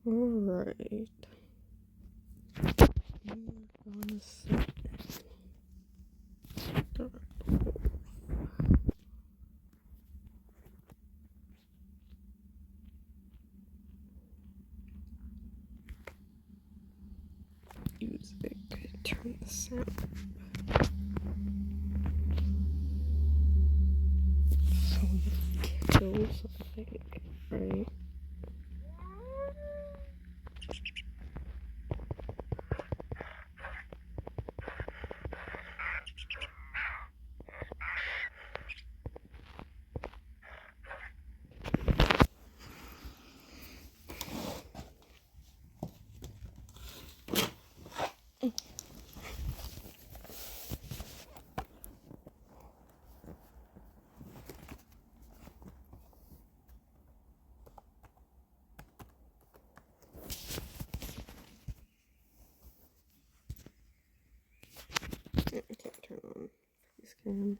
Alright. I'm gonna set the music. Turn the sound up. So it kills something, right? I can't turn on face cam.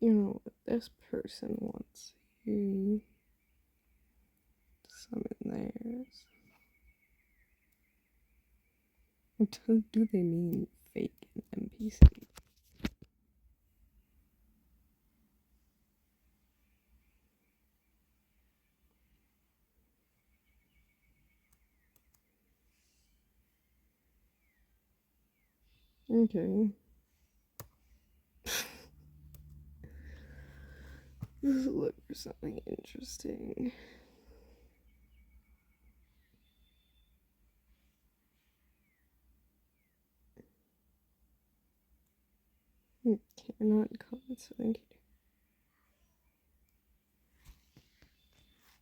You know what? This person wants you to summon theirs. What do they mean, fake NPC? Okay. Let's look for something interesting. Cannot comment, so thank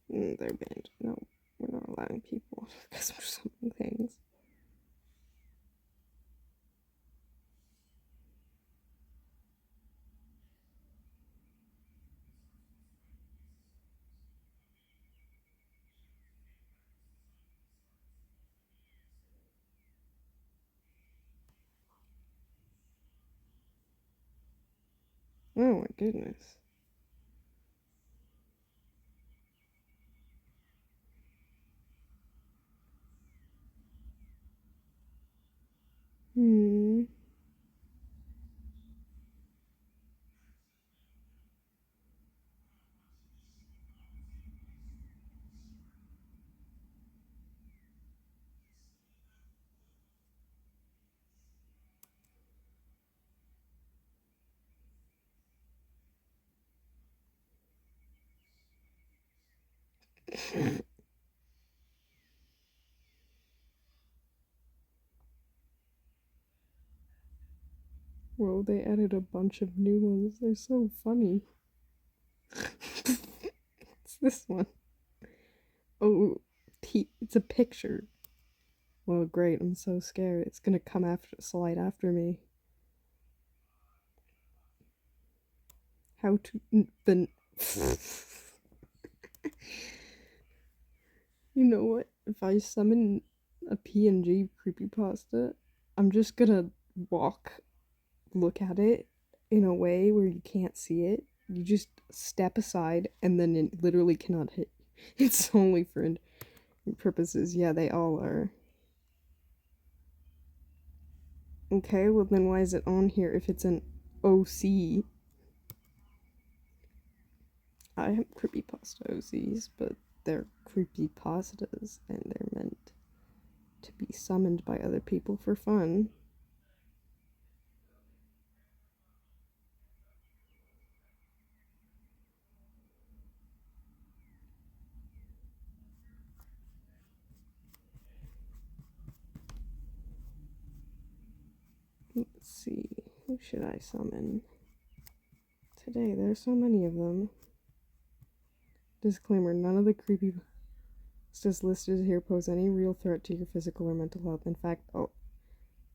you. They're banned. No, we're not allowing people because we're summoning things. Oh my goodness. Whoa, they added a bunch of new ones. They're so funny. What's this one? Oh, it's a picture. Well, great. I'm so scared. It's gonna come slide after me. How to the. You know what? If I summon a PNG creepypasta, I'm just gonna look at it in a way where you can't see it. You just step aside, and then it literally cannot hit. It's only for purposes. Yeah, they all are. Okay, well then why is it on here if it's an OC? I have creepypasta OCs, but they're creepypastas and they're meant to be summoned by other people for fun. Let's see, who should I summon today? There's so many of them. Disclaimer, none of the creepypastas listed here pose any real threat to your physical or mental health. In fact, all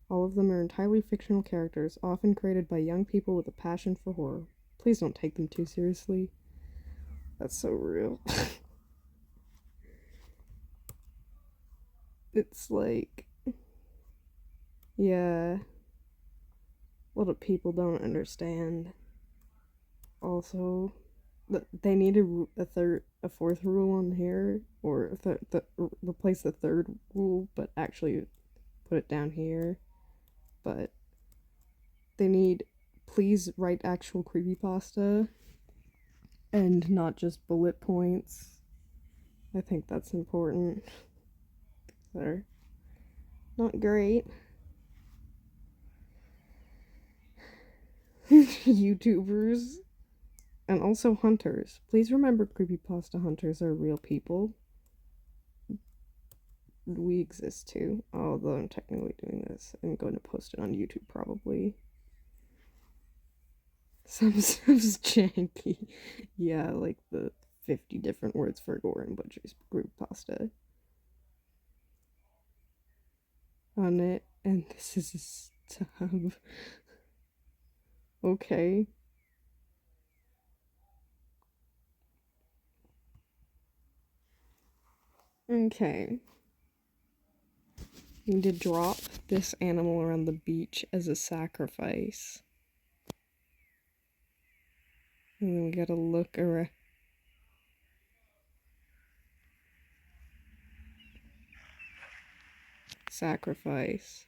of them are entirely fictional characters, often created by young people with a passion for horror. Please don't take them too seriously. That's so real. It's like, yeah, a lot of people don't understand. Also, they need a fourth rule on here, or replace the third rule, but actually put it down here. But they need, please write actual creepypasta and not just bullet points. I think that's important. They're not great. YouTubers and also hunters. Please remember creepypasta hunters are real people. We exist too, although I'm technically doing this. I'm going to post it on YouTube probably. Some stuff's janky. Yeah, like the 50 different words for gore and butcher's creepypasta on it, and this is a stub. Okay. Okay. We need to drop this animal around the beach as a sacrifice. And then we gotta look around. Sacrifice.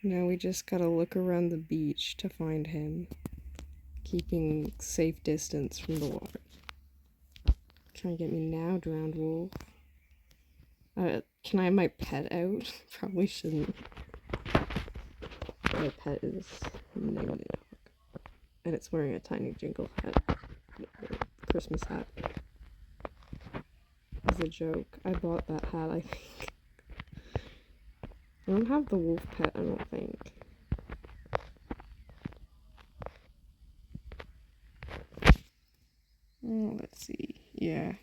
Now we just gotta look around the beach to find him, keeping safe distance from the water. Try and get me now, drowned wolf. Can I have my pet out? Probably shouldn't. My pet is named and it's wearing a tiny jingle hat. Christmas hat. As a joke. I bought that hat, I think. I don't have the wolf pet, I don't think. Oh, let's see. Yeah.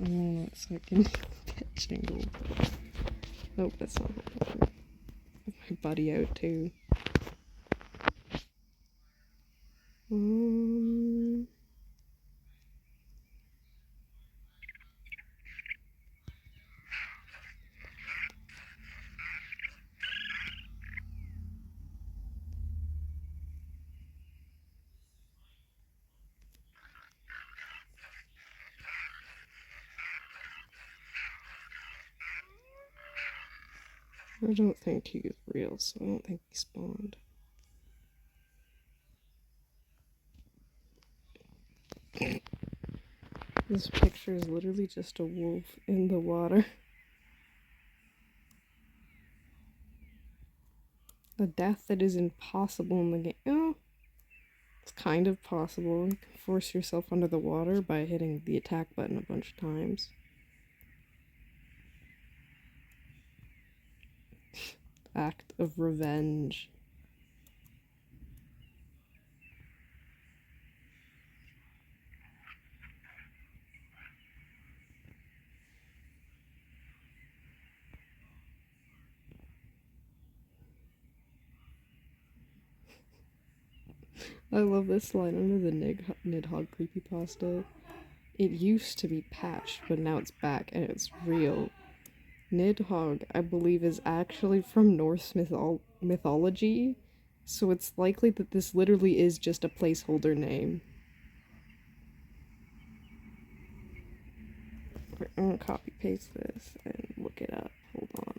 Oh, it's like a pet jingle. Nope, that's not happening. My buddy out too. I don't think he's real, so I don't think he spawned. This picture is literally just a wolf in the water. A death that is impossible in the game. Oh, it's kind of possible. You can force yourself under the water by hitting the attack button a bunch of times. Act of revenge. I love this line under the Nidhogg creepypasta. It used to be patched, but now it's back and it's real. Nidhogg, I believe, is actually from Norse mythology, so it's likely that this literally is just a placeholder name. I'm gonna copy paste this and look it up. Hold on.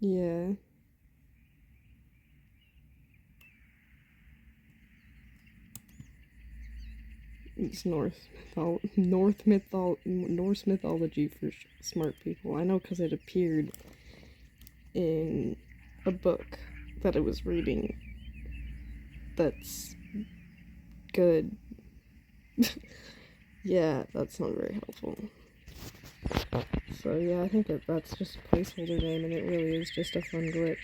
Yeah. It's Norse mythology for smart people. I know because it appeared in a book that I was reading that's good. Yeah, that's not very helpful. So yeah, I think that's just a placeholder name, and it really is just a fun glitch.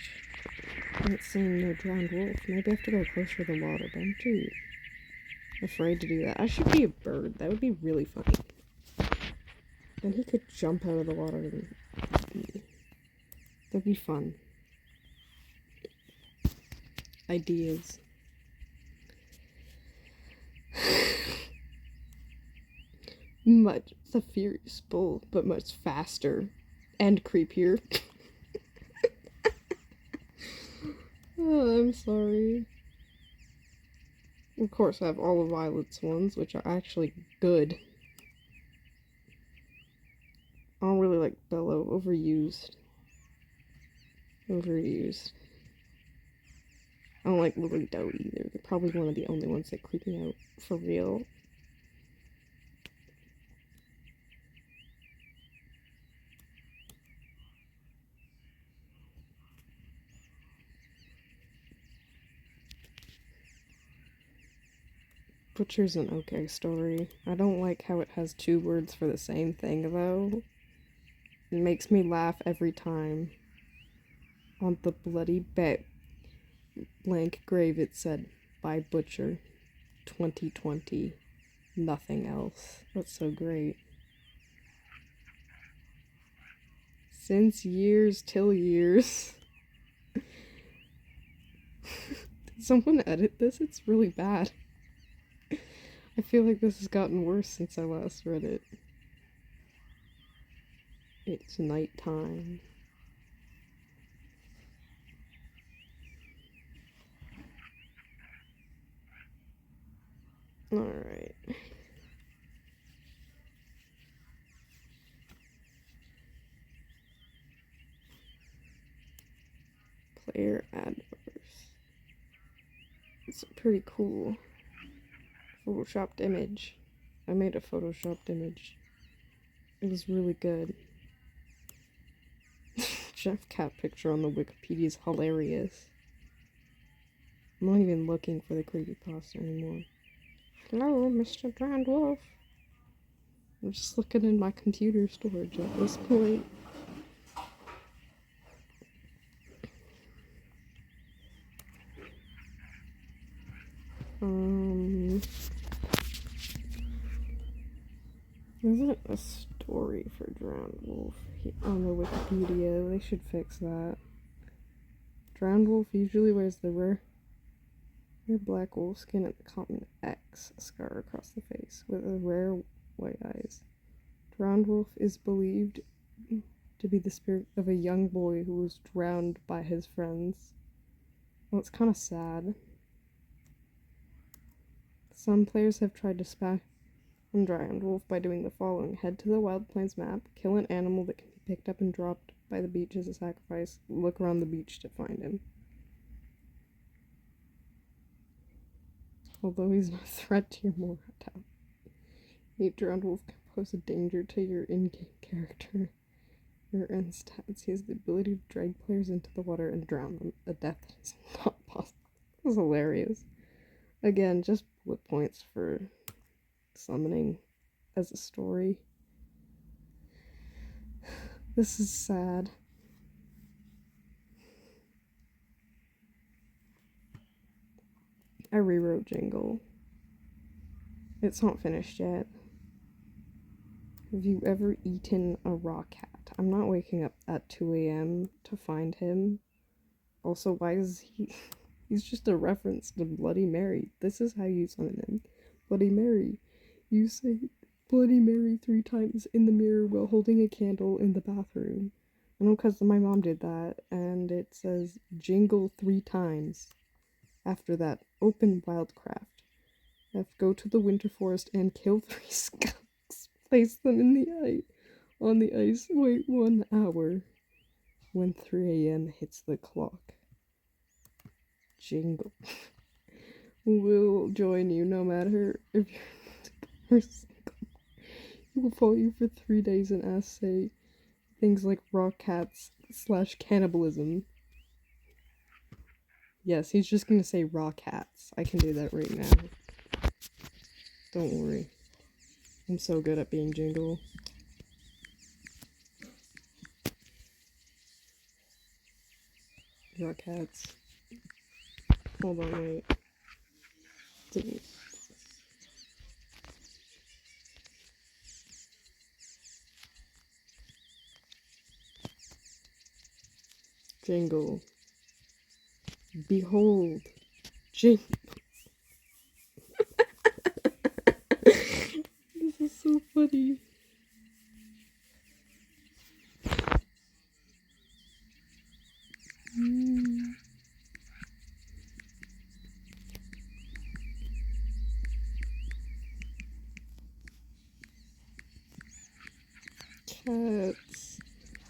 I'm not seeing no drowned wolf. Maybe I have to go closer to the water, but I'm too afraid to do that. I should be a bird. That would be really funny. Then he could jump out of the water and that'd be fun. Ideas. Much the furious bull, but much faster and creepier. Oh, I'm sorry. Of course, I have all of Violet's ones, which are actually good. I don't really like Bellow. Overused. Overused. I don't like Lily Doe either. They're probably one of the only ones that creep me out for real. Butcher's an okay story. I don't like how it has two words for the same thing, though. It makes me laugh every time. On the bloody blank grave it said, by Butcher, 2020, nothing else. That's so great. Since years till years. Did someone edit this? It's really bad. I feel like this has gotten worse since I last read it. It's nighttime. Alright. Player adverse. It's a pretty cool photoshopped image. I made a photoshopped image. It was really good. Jeff Cat picture on the Wikipedia is hilarious. I'm not even looking for the creepypasta anymore. Hello, Mr. Drowned Wolf. I'm just looking in my computer storage at this point. Isn't a story for Drowned Wolf on the Wikipedia? They should fix that. Drowned Wolf usually wears the rare black wolf skin and the common X scar across the face with a rare white eyes. Drowned Wolf is believed to be the spirit of a young boy who was drowned by his friends. Well, it's kind of sad. Some players have tried to spy on Drowned Wolf by doing the following. Head to the Wild Plains map, kill an animal that can be picked up and dropped by the beach as a sacrifice, look around the beach to find him. Although he's not a threat to your morale, a Drowned Wolf can pose a danger to your in-game character. Your end stats, he has the ability to drag players into the water and drown them, a death that is not possible. That was hilarious. Again, just bullet points for summoning as a story. This is sad. I rewrote Jingle. It's not finished yet. Have you ever eaten a raw cat? I'm not waking up at 2 a.m. to find him. Also, why is he... He's just a reference to Bloody Mary. This is how you summon him. Bloody Mary. You say Bloody Mary 3 times in the mirror while holding a candle in the bathroom. I know because my mom did that, and it says Jingle 3 times. After that, open Wildcraft. Go to the winter forest and kill 3 skunks. Place them in the ice. On the ice, wait 1 hour. when 3 a.m. hits the clock. Jingle. We'll join you no matter if you're single. We will follow you for 3 days and ask say things like raw cats / cannibalism. Yes, he's just gonna say raw cats. I can do that right now. Don't worry. I'm so good at being Jingle. Raw cats. Hold on, wait. Didn't. Jingle. Behold. Jingle. This is so funny. Cats.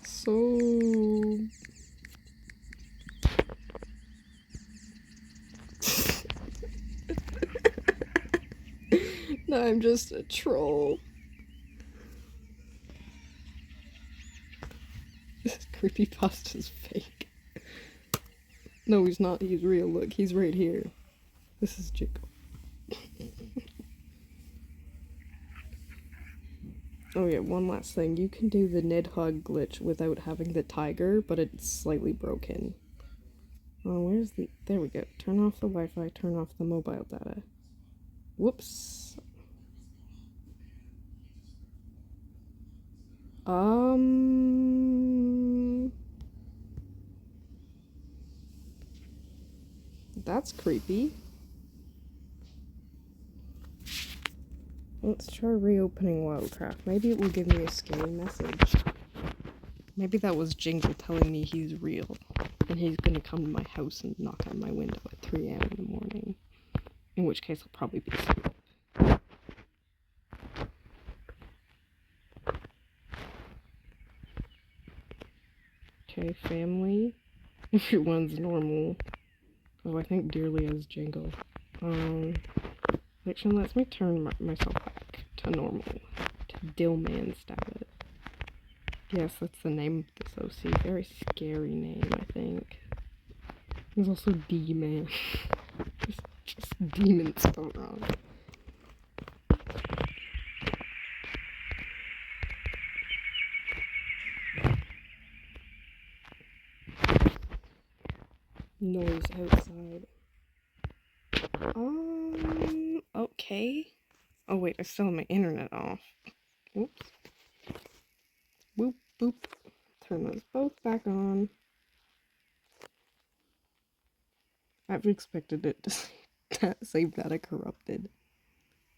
So... No, I'm just a troll. This creepypasta's fake. No, he's not. He's real. Look, he's right here. This is Jingle. Oh yeah, one last thing. You can do the Nidhogg glitch without having the tiger, but it's slightly broken. Oh, where's the... There we go. Turn off the Wi-Fi, turn off the mobile data. Whoops. That's creepy. Let's try reopening Wildcraft. Maybe it will give me a scary message. Maybe that was Jingle telling me he's real. And he's gonna come to my house and knock on my window at 3 a.m. in the morning. In which case I'll probably be asleep. Okay, family. Everyone's normal. Oh, I think Dearly as Jingle. Fiction lets me turn myself back to normal. To Dillman status. Yes, that's the name of this OC. Very scary name, I think. There's also D-Man. just demon spelled wrong. Noise outside. Okay. Oh wait, I still have my internet off. Whoops. Boop, boop. Turn those both back on. I've expected it to say data corrupted.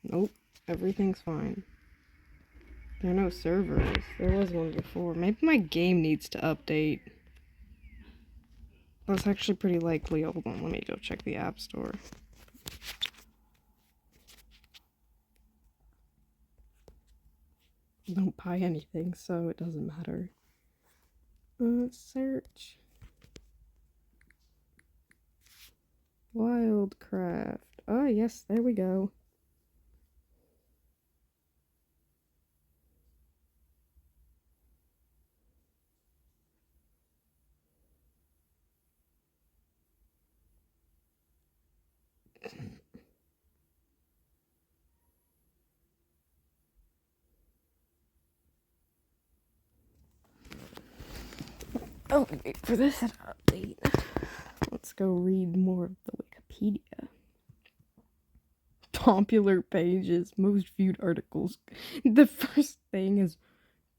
Nope, everything's fine. There are no servers. There was one before. Maybe my game needs to update. That's actually pretty likely. Hold on, let me go check the App Store. Don't buy anything, so it doesn't matter. Search. Wildcraft. Oh, yes, there we go. Oh, wait for this to update. Let's go read more of the Wikipedia. Popular pages, most viewed articles. The first thing is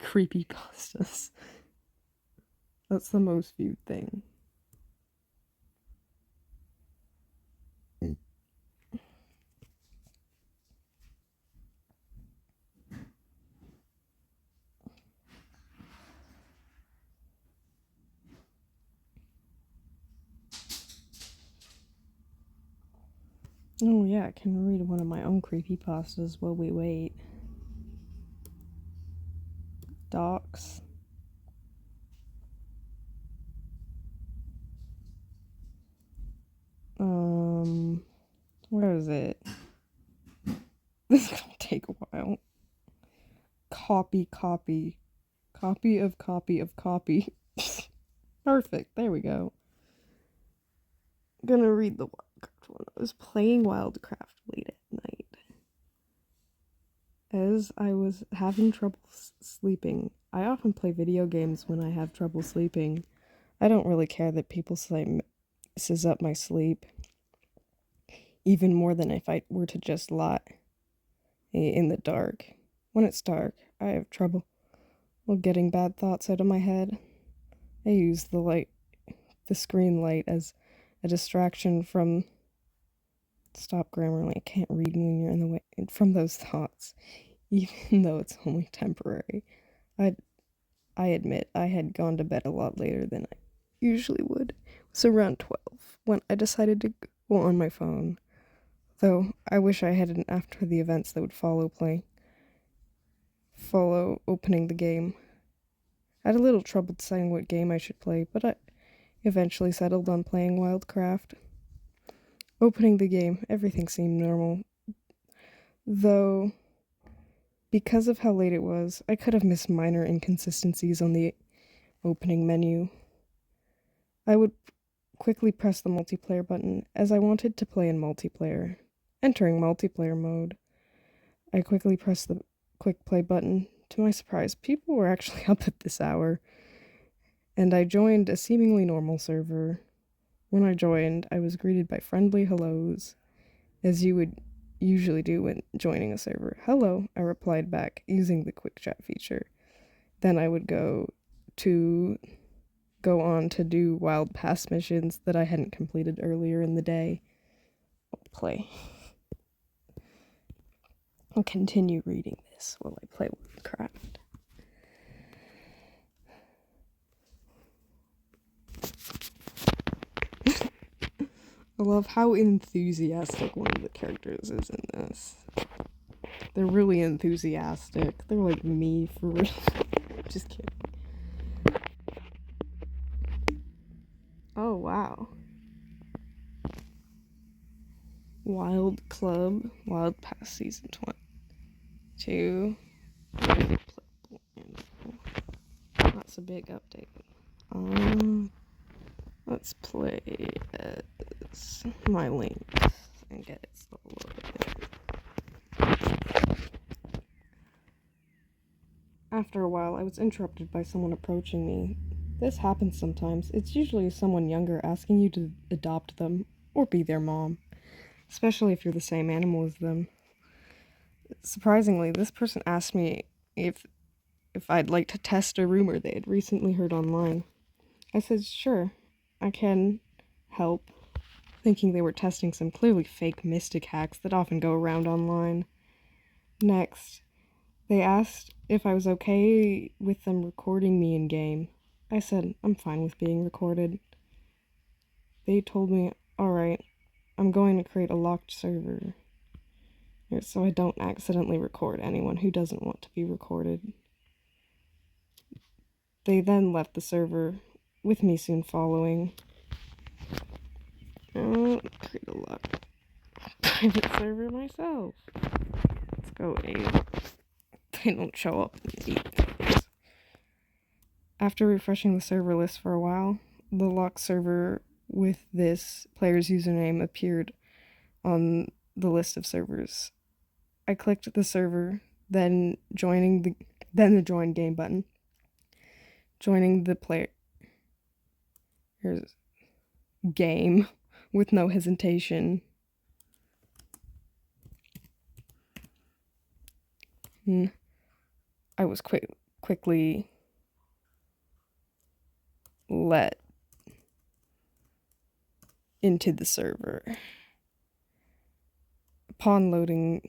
creepypastas. That's the most viewed thing. Oh yeah, I can read one of my own creepypastas while we wait. Docs. Where is it? This is gonna take a while. Copy. Copy of copy of copy. Perfect. There we go. I'm gonna read the Wildcraft one. I was playing Wildcraft late at night. As I was having trouble sleeping. I often play video games when I have trouble sleeping. I don't really care that people say messes up my sleep. Even more than if I were to just lie in the dark. When it's dark, I have trouble getting bad thoughts out of my head. I use the screen light as a distraction from stop Grammarly. I can't read when you're in the way from those thoughts, even though it's only temporary. I admit I had gone to bed a lot later than I usually would. It was around 12 when I decided to go on my phone. Though I wish I hadn't after the events that would follow opening the game. I had a little trouble deciding what game I should play, but I eventually settled on playing Wildcraft. Opening the game, everything seemed normal. Though, because of how late it was, I could have missed minor inconsistencies on the opening menu. I would quickly press the multiplayer button, as I wanted to play in multiplayer. Entering multiplayer mode, I quickly pressed the quick play button. To my surprise, people were actually up at this hour, and I joined a seemingly normal server. When I joined, I was greeted by friendly hellos, as you would usually do when joining a server. Hello, I replied back, using the quick chat feature. Then I would go on to do wild pass missions that I hadn't completed earlier in the day. I'll play. I'll continue reading this while I play Wildcraft. I love how enthusiastic one of the characters is in this. They're really enthusiastic. They're like me for real. Just kidding. Oh, wow. Wild Club, Wild Pass Season 22. That's a big update. Let's play as my link and get it loaded. After a while, I was interrupted by someone approaching me. This happens sometimes. It's usually someone younger asking you to adopt them or be their mom, especially if you're the same animal as them. Surprisingly, this person asked me if I'd like to test a rumor they had recently heard online. I said, sure, I can help, thinking they were testing some clearly fake mystic hacks that often go around online. Next, they asked if I was okay with them recording me in-game. I said, I'm fine with being recorded. They told me, alright, I'm going to create a locked server, so I don't accidentally record anyone who doesn't want to be recorded. They then left the server, with me soon following. Create a locked private server myself. Let's go 8. They don't show up in 8. After refreshing the server list for a while, the locked server with this player's username appeared on the list of servers. I clicked the server, then the join game button, joining the player's game with no hesitation. I was quickly let into the server. Upon loading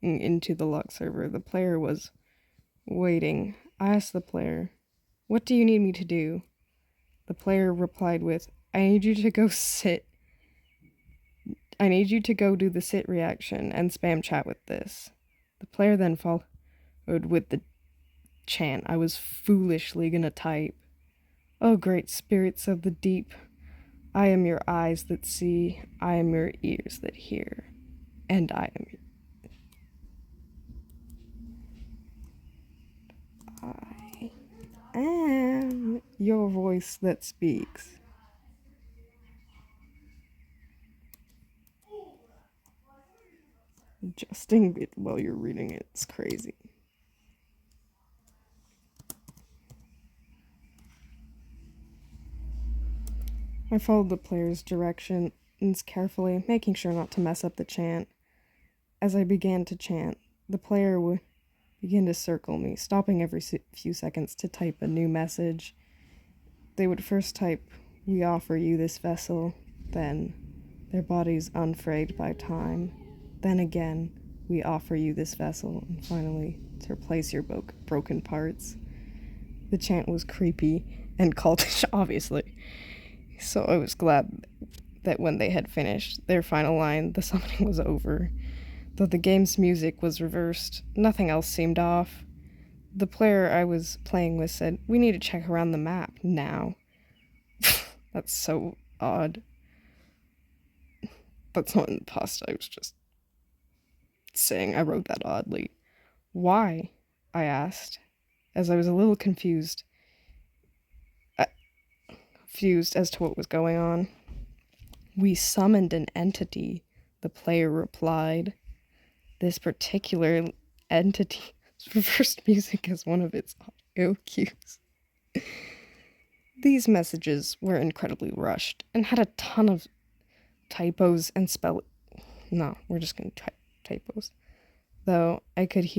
into the locked server, the player was waiting. I asked the player, "What do you need me to do?" The player replied with, I need you to go do the sit reaction and spam chat with this." The player then followed with the chant I was foolishly gonna type. "Oh, great spirits of the deep, I am your eyes that see, I am your ears that hear, and I am your voice that speaks. Adjusting it while you're reading it's crazy. I followed the player's directions carefully, making sure not to mess up the chant. As I began to chant, the player would begin to circle me, stopping every few seconds to type a new message. They would first type, "We offer you this vessel," then, "Their bodies unfrayed by time," then again, "We offer you this vessel," and finally, "To replace your broken parts." The chant was creepy and cultish, obviously, so I was glad that when they had finished their final line, the summoning was over. Though the game's music was reversed, nothing else seemed off. The player I was playing with said, "We need to check around the map now." That's so odd. That's not in the past, I was just saying I wrote that oddly. "Why?" I asked, as I was a little confused as to what was going on. "We summoned an entity," the player replied. This particular entity reversed music as one of its audio cues. These messages were incredibly rushed and had a ton of typos and No, we're just going to type typos. Though I could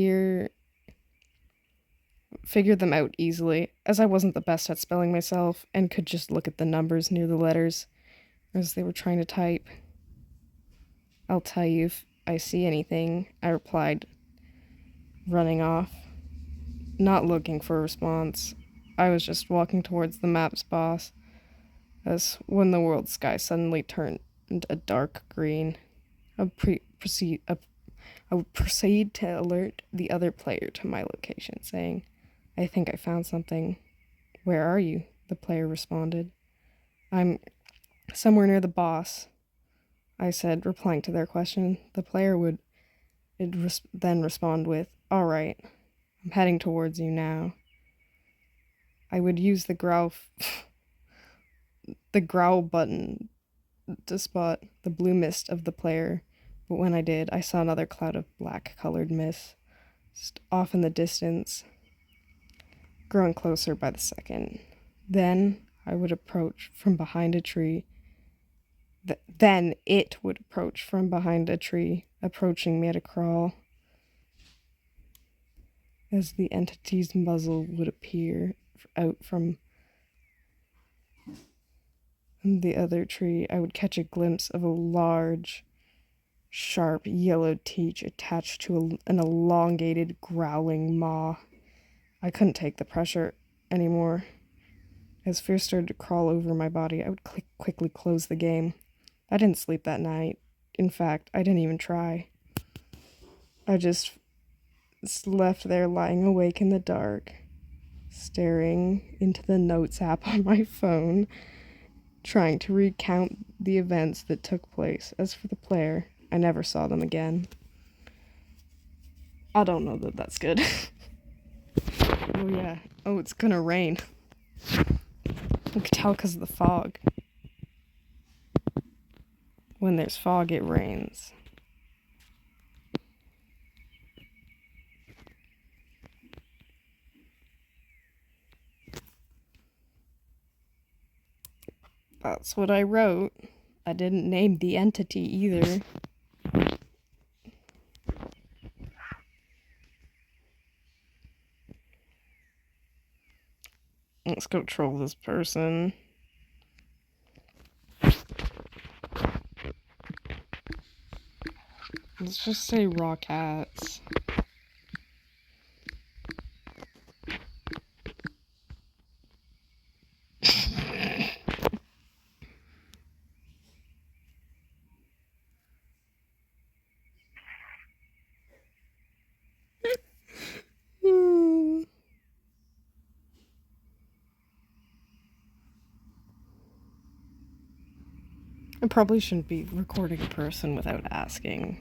figure them out easily, as I wasn't the best at spelling myself and could just look at the numbers near the letters as they were trying to type. "I'll tell you if I see anything," I replied, running off. Not looking for a response, I was just walking towards the map's boss, as when the world sky suddenly turned a dark green. I would proceed to alert the other player to my location, saying, "I think I found something." "Where are you?" the player responded. "I'm somewhere near the boss," I said, replying to their question. The player would then respond with, "All right, I'm heading towards you now." I would use the growl button to spot the blue mist of the player, but when I did, I saw another cloud of black-colored mist off in the distance, growing closer by the second. Then I would approach from behind a tree. Then it would approach from behind a tree, approaching me at a crawl. As the entity's muzzle would appear out from the other tree, I would catch a glimpse of a large, sharp yellow teeth attached to an elongated, growling maw. I couldn't take the pressure anymore. As fear started to crawl over my body, I would quickly close the game. I didn't sleep that night. In fact, I didn't even try. I just left there lying awake in the dark, staring into the notes app on my phone, trying to recount the events that took place. As for the player, I never saw them again. I don't know that that's good. Oh yeah. Oh, it's gonna rain. You can tell because of the fog. When there's fog, it rains. That's what I wrote. I didn't name the entity either. Let's go troll this person. Let's just say raw cats. I probably shouldn't be recording a person without asking.